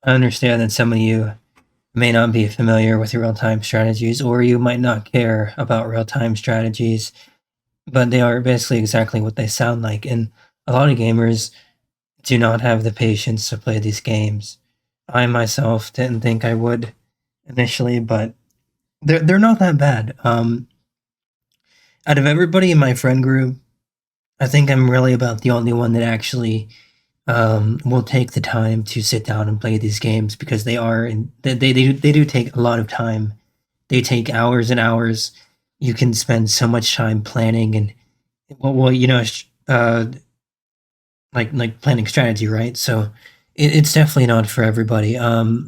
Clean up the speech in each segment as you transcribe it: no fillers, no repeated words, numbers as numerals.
I understand that some of you may not be familiar with real-time strategies, or you might not care about real-time strategies, but they are basically exactly what they sound like. And a lot of gamers do not have the patience to play these games. I myself didn't think I would initially, but they're not that bad. Out of everybody in my friend group, I think I'm really about the only one that actually will take the time to sit down and play these games, because they are and they do take a lot of time. They take hours and hours. You can spend so much time planning and uh, like planning strategy, right? So it's definitely not for everybody. I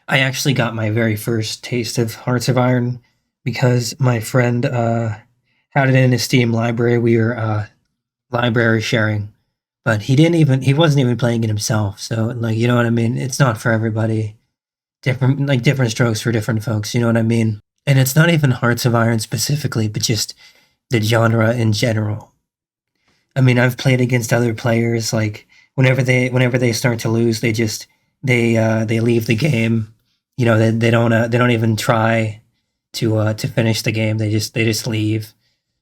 actually got my very first taste of Hearts of Iron because my friend had it in his Steam library. We were library sharing, but he wasn't even playing it himself. So like, you know what I mean? It's not for everybody. Different strokes for different folks. You know what I mean? And it's not even Hearts of Iron specifically, but just the genre in general. I mean, I've played against other players. Like whenever they start to lose, they leave the game. You know, they don't even try to finish the game. They just leave.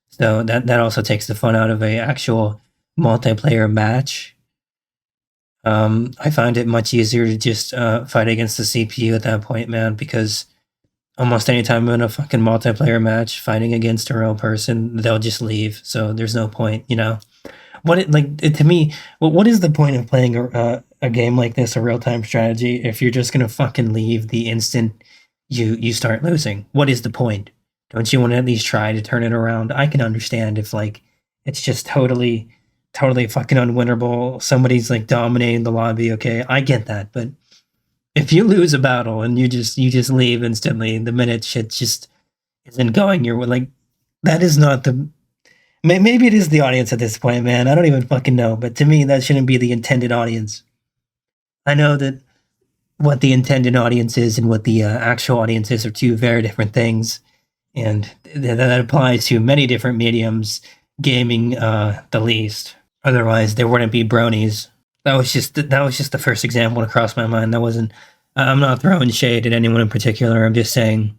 So that also takes the fun out of a actual multiplayer match. I find it much easier to just fight against the CPU at that point, man, because almost anytime I'm in a fucking multiplayer match fighting against a real person, they'll just leave. So there's no point, you know. To me, what is the point of playing a game like this, a real time strategy, if you're just gonna fucking leave the instant you start losing? What is the point? Don't you want to at least try to turn it around? I can understand if like it's just totally fucking unwinnable. Somebody's like dominating the lobby. Okay, I get that, but if you lose a battle and you just leave instantly the minute shit just isn't going your way, like that is not the. Maybe it is the audience at this point, man. I don't even fucking know. But to me, that shouldn't be the intended audience. I know that what the intended audience is and what the actual audience is are two very different things, and that applies to many different mediums. Gaming, the least. Otherwise, there wouldn't be bronies. That was just the first example to cross my mind. That wasn't. I'm not throwing shade at anyone in particular. I'm just saying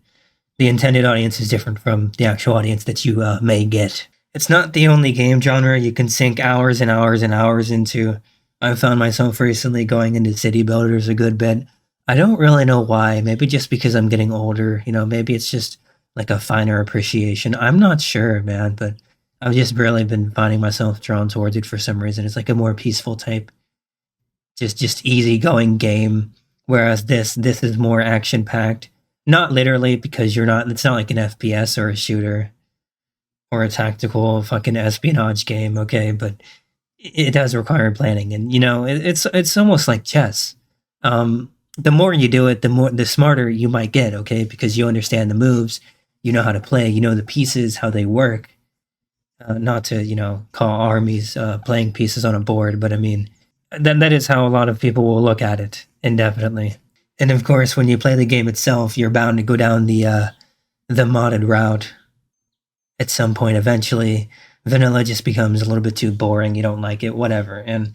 the intended audience is different from the actual audience that you may get. It's not the only game genre you can sink hours and hours and hours into. I've found myself recently going into city builders a good bit. I don't really know why. Maybe just because I'm getting older. You know, maybe it's just like a finer appreciation. I'm not sure, man, but I've just really been finding myself drawn towards it for some reason. It's like a more peaceful type, just easygoing game. Whereas this is more action packed. Not literally, because you're not. It's not like an FPS or a shooter or a tactical fucking espionage game, okay? But it does require planning, and you know, it's almost like chess. The more you do it, the smarter you might get, okay? Because you understand the moves, you know how to play, you know the pieces, how they work. Not to call armies playing pieces on a board, but I mean that is how a lot of people will look at it indefinitely. And of course, when you play the game itself, you're bound to go down the modded route at some point. Eventually vanilla just becomes a little bit too boring, you don't like it, whatever. And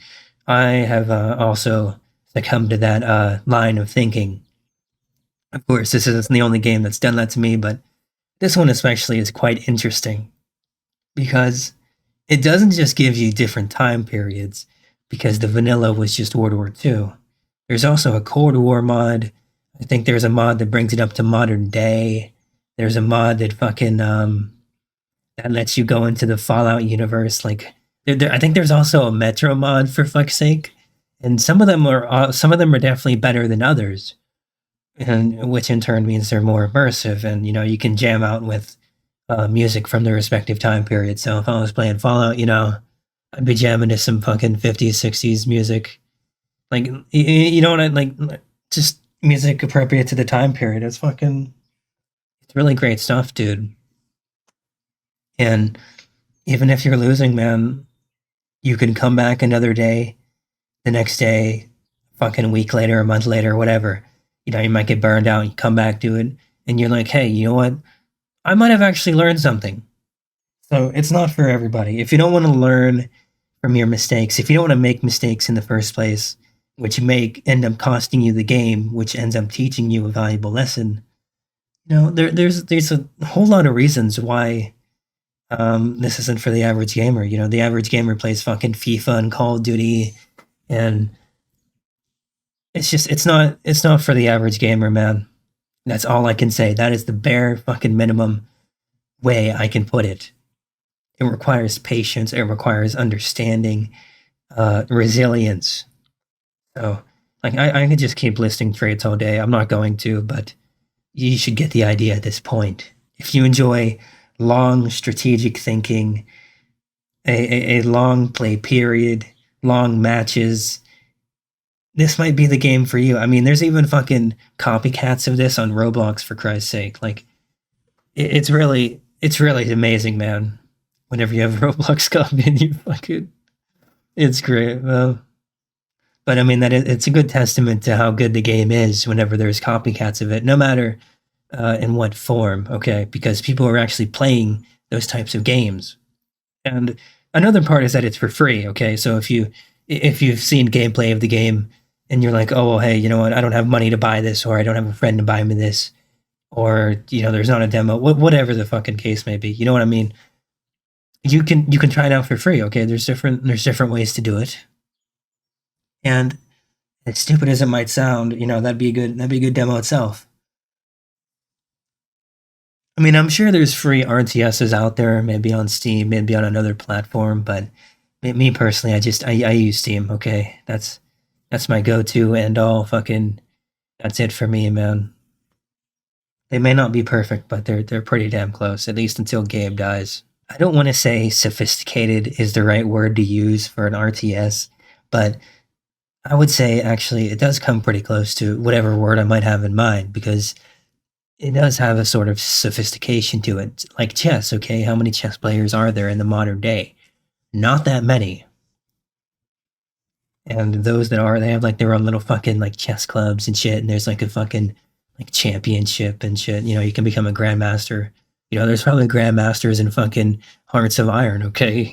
I have also succumbed to that line of thinking. Of course, this isn't the only game that's done that to me, but this one especially is quite interesting because it doesn't just give you different time periods, because the vanilla was just World War II. There's also a Cold War mod. I think there's a mod that brings it up to modern day. There's a mod that fucking that lets you go into the Fallout universe. Like, I think there's also a Metro mod, for fuck's sake, and some of them are definitely better than others, and which in turn means they're more immersive. And you can jam out with music from the respective time period. So if I was playing Fallout, I'd be jamming to some fucking 50s, 60s music, like you know what I like, just music appropriate to the time period. It's really great stuff, dude. And even if you're losing, man, you can come back another day, the next day, fucking a week later, a month later, whatever. You might get burned out, you come back, do it, and you're like, hey, you know what? I might have actually learned something. So it's not for everybody. If you don't want to learn from your mistakes, if you don't want to make mistakes in the first place, which may end up costing you the game, which ends up teaching you a valuable lesson. There's a whole lot of reasons why this isn't for the average gamer. The average gamer plays fucking FIFA and Call of Duty, and it's not for the average gamer, man. That's all I can say. That is the bare fucking minimum way I can put it. It requires patience. It requires understanding, resilience. So, like, I could just keep listing traits all day. I'm not going to, but you should get the idea at this point. If you enjoy long strategic thinking, a long play period, long matches, this might be the game for you. I mean, there's even fucking copycats of this on Roblox, for Christ's sake. Like, it's really amazing, man. Whenever you have Roblox copy and you fucking, it's great. But I mean it's a good testament to how good the game is whenever there's copycats of it, no matter in what form. Okay, because people are actually playing those types of games. And another part is that it's for free. Okay, so if you've seen gameplay of the game and you're like, oh well, hey, you know what? I don't have money to buy this, or I don't have a friend to buy me this, or there's not a demo. Whatever the fucking case may be, you know what I mean? You can try it out for free. Okay, there's different ways to do it. And as stupid as it might sound, that'd be a good demo itself. I mean, I'm sure there's free RTSs out there, maybe on Steam, maybe on another platform, but me personally, I use Steam. Okay, that's my go-to and all. Fucking, that's it for me, man. They may not be perfect, but they're pretty damn close, at least until Gabe dies. I don't want to say sophisticated is the right word to use for an RTS, but I would say actually it does come pretty close to whatever word I might have in mind, because it does have a sort of sophistication to it. Like chess, okay? How many chess players are there in the modern day? Not that many. And those that are, they have like their own little fucking like chess clubs and shit, and there's like a fucking like championship and shit. You can become a grandmaster. There's probably grandmasters in fucking Hearts of Iron, okay?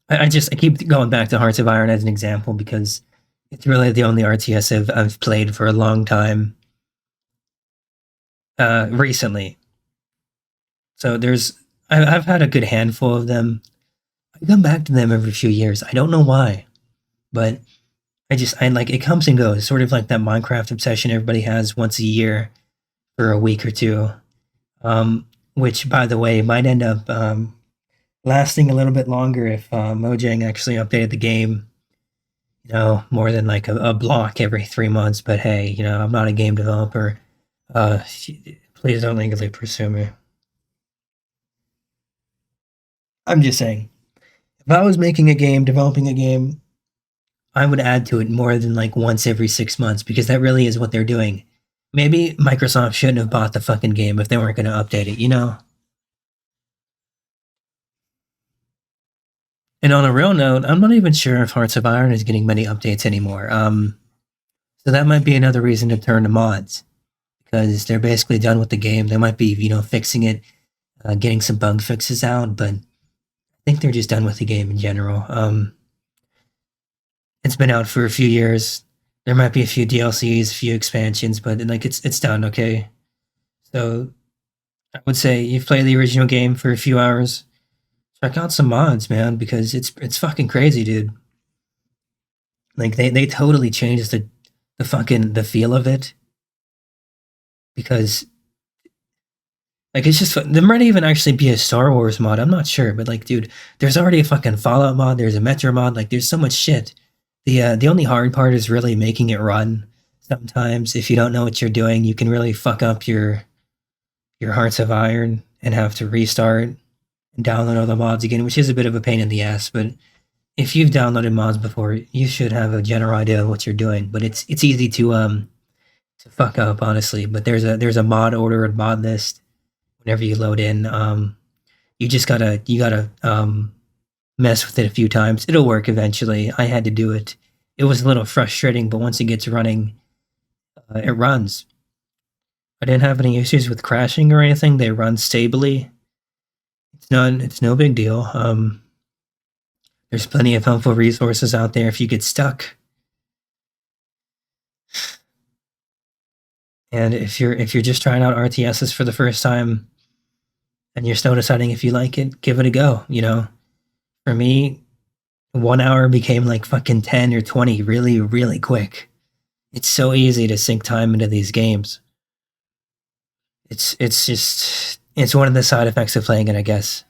I keep going back to Hearts of Iron as an example because it's really the only RTS I've played for a long time recently. So I've had a good handful of them. I come back to them every few years. I don't know why, but I like it comes and goes, sort of like that Minecraft obsession everybody has once a year for a week or two, which, by the way, might end up lasting a little bit longer if Mojang actually updated the game, more than like a block every 3 months. But hey, I'm not a game developer. Please don't legally pursue me. I'm just saying, if I was making a game, developing a game, I would add to it more than like once every 6 months, because that really is what they're doing. Maybe Microsoft shouldn't have bought the fucking game if they weren't going to update it. And on a real note, I'm not even sure if Hearts of Iron is getting many updates anymore. So that might be another reason to turn to mods, because they're basically done with the game. They might be, fixing it, getting some bug fixes out, but I think they're just done with the game in general. It's been out for a few years. There might be a few DLCs, a few expansions, but like it's done. Okay, so I would say you've played the original game for a few hours. Check out some mods, man, because it's fucking crazy, dude. Like they totally changed the feel of it, because like it's just there might even actually be a Star Wars mod. I'm not sure, but like, dude, there's already a fucking Fallout mod. There's a Metro mod. Like, there's so much shit. The only hard part is really making it run. Sometimes, if you don't know what you're doing, you can really fuck up your Hearts of Iron and have to restart and download all the mods again, which is a bit of a pain in the ass. But if you've downloaded mods before, you should have a general idea of what you're doing. But it's easy to fuck up, honestly. But there's a mod order and mod list whenever you load in. You just gotta mess with it a few times. It'll work eventually. I had to do it. It was a little frustrating, but once it gets running, it runs. I didn't have any issues with crashing or anything. They run stably. It's no big deal. There's plenty of helpful resources out there if you get stuck. And if you're just trying out RTSs for the first time and you're still deciding if you like it, give it a go. For me, 1 hour became like fucking 10 or 20 really, really quick. It's so easy to sink time into these games. It's one of the side effects of playing it, I guess.